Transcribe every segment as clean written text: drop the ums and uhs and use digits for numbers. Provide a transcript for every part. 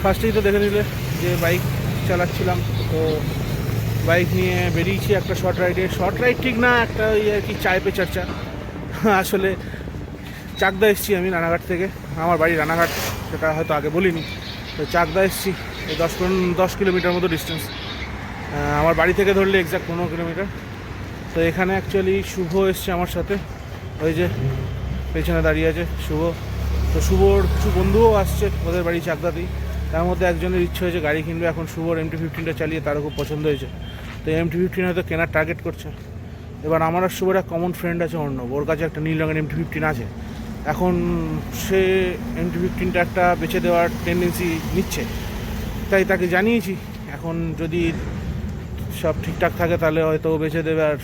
ফার্স্টেই তো দেখে নিলে যে বাইক চালাচ্ছিলাম, তো বাইক নিয়ে বেরিয়েছি একটা শর্ট রাইড ঠিক না, একটা ওই আর কি চায় পে চর্চা। আসলে চাকদা এসেছি আমি রানাঘাট থেকে, আমার বাড়ি রানাঘাট, সেটা হয়তো আগে বলিনি। তো চাকদা এসেছি, এই 10 কিলোমিটার মতো ডিস্টেন্স আমার বাড়ি থেকে, ধরলে এক্স্যাক্ট 15 কিলোমিটার। তো এখানে অ্যাকচুয়ালি শুভ এসছে আমার সাথে, ওই যে পেছনে দাঁড়িয়ে আছে শুভ। তো শুভর কিছু বন্ধুও আসছে, ওদের বাড়ি চাকদাতেই। তার মধ্যে একজনের ইচ্ছে হয়েছে গাড়ি কিনবে, এখন শুভর MT-15টা চালিয়ে তারও খুব পছন্দ হয়েছে, তো MT-15 হয়তো কেনার টার্গেট করছে। এবার আমার আর শুভর এক কমন ফ্রেন্ড আছে অর্ণব, ওর কাছে একটা নীল রঙের MT-15 আছে। এখন সে MT-15টা একটা বেচে দেওয়ার টেন্ডেন্সি নিচ্ছে, তাই তাকে জানিয়েছি এখন যদি সব ঠিকঠাক থাকে তাহলে হয়তো ও বেচে দেবে, আর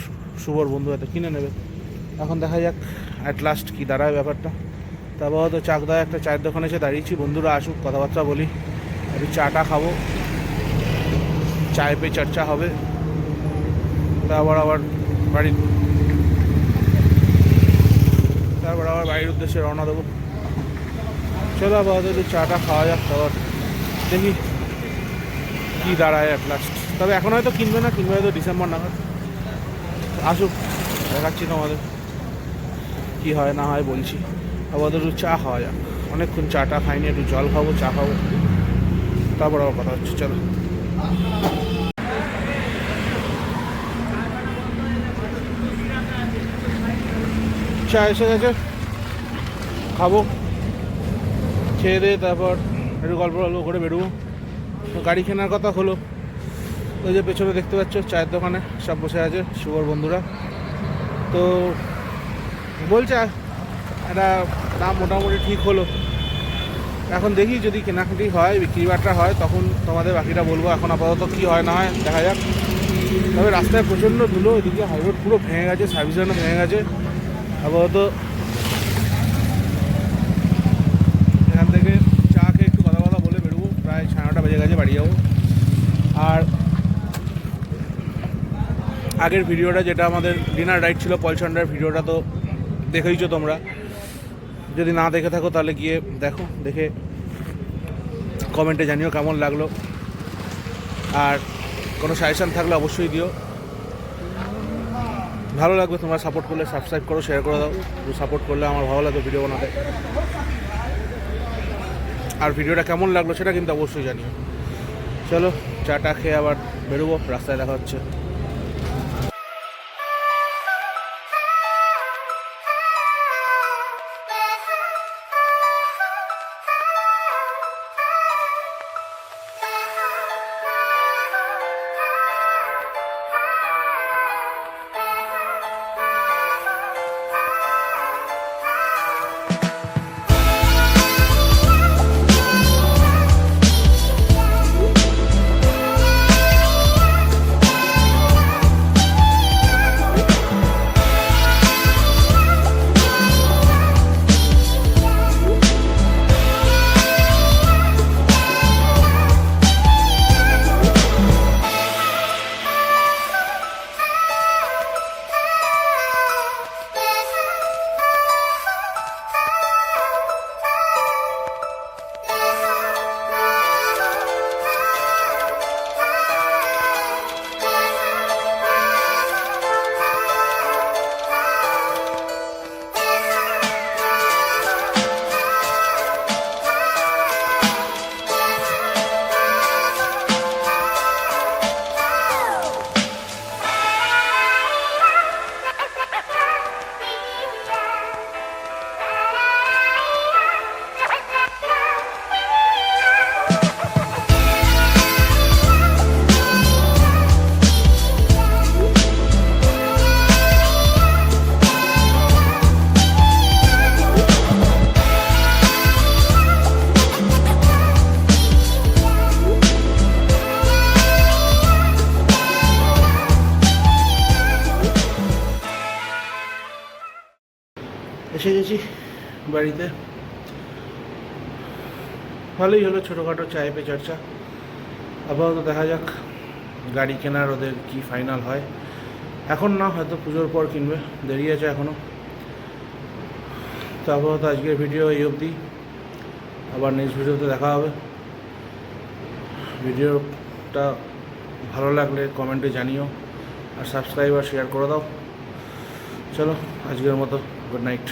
শুভর বন্ধু হয়তো কিনে নেবে। এখন দেখা যাক অ্যাট লাস্ট কী দাঁড়ায় ব্যাপারটা। তারপর হয়তো চাকদায় একটা চায়ের দোকানে এসে দাঁড়িয়েছি, বন্ধুরা আসুক, কথাবার্তা বলি, একটু চাটা খাবো, চায় পে চর্চা হবে, তারপর আবার বাড়ির উদ্দেশ্যে রওনা দেবো। চলো আবার একটু চাটা খাওয়া যাক, তারপর দেখি কী দাঁড়ায় অ্যাট লাস্ট। তবে এখন হয়তো কিনবে হয়তো ডিসেম্বর নাগাদ। আসুক, দেখাচ্ছি তোমাদের কী হয় না হয়, বলছি। আবার একটু চা খাওয়া যাক, অনেকক্ষণ চাটা খাইনি, একটু জল খাবো, চা খাবো, তারপর আবার কথা হচ্ছে। চলো, চা এসে গেছে, খাবো, খেয়ে দিয়ে তারপর একটু গল্প করে বেরোবো। গাড়ি কেনার কথা হলো, ওই যে পেছনে দেখতে পাচ্ছ চায়ের দোকানে সব বসে আছে শুভর বন্ধুরা। তো বলছে একটা দাম মোটামুটি ঠিক হলো, এখন দেখি যদি কেনাকাটি হয়, বিক্রি বাট্টা হয়, তখন তোমাদের বাকিটা বলবো। এখন আপাতত কী হয় না হয় দেখা যাক। তবে রাস্তায় প্রচণ্ড ধুলো, এদিকে হাইরোড পুরো ভেঙে গেছে, সার্ভিস লাইনও ভেঙে গেছে। আপাতত এখান থেকে চা খেয়ে একটু কথা বলে বেরোবো, প্রায় 9:30 বেজে গেছে, বাড়ি যাবো। আর আগের ভিডিওটা যেটা আমাদের ডিনার রাইড ছিল পলসন্ডার ভিডিওটা, তো দেখেইছো তোমরা, যদি না দেখে থাকো তাহলে গিয়ে দেখো, দেখে কমেন্টে জানিও কেমন লাগলো, আর কোনো সাজেশান থাকলে অবশ্যই দিও। ভালো লাগবে তোমরা সাপোর্ট করলে, সাবস্ক্রাইব করো, শেয়ার করে দাও, সাপোর্ট করলে আমার ভালো লাগবে ভিডিও বানাতে। আর ভিডিওটা কেমন লাগলো সেটা কিন্তু অবশ্যই জানিও। চলো চাটা খেয়ে আবার বেরোবো, রাস্তায় দেখা হচ্ছে। এসে গেছি বাড়িতে, ভালোই হলো ছোটোখাটো চায় পে চর্চা। আপাতত দেখা যাক গাড়ি কেনার ওদের কি ফাইনাল হয়, এখন না, হয়তো পুজোর পর কিনবে, দেরি আছে এখনও। তো আপাতত আজকের ভিডিও এই অবধি, আবার নেক্সট ভিডিওতে দেখা হবে। ভিডিওটা ভালো লাগলে কমেন্টে জানিও, আর সাবস্ক্রাইব আর শেয়ার করে দাও। চলো আজকের মতো গুড নাইট।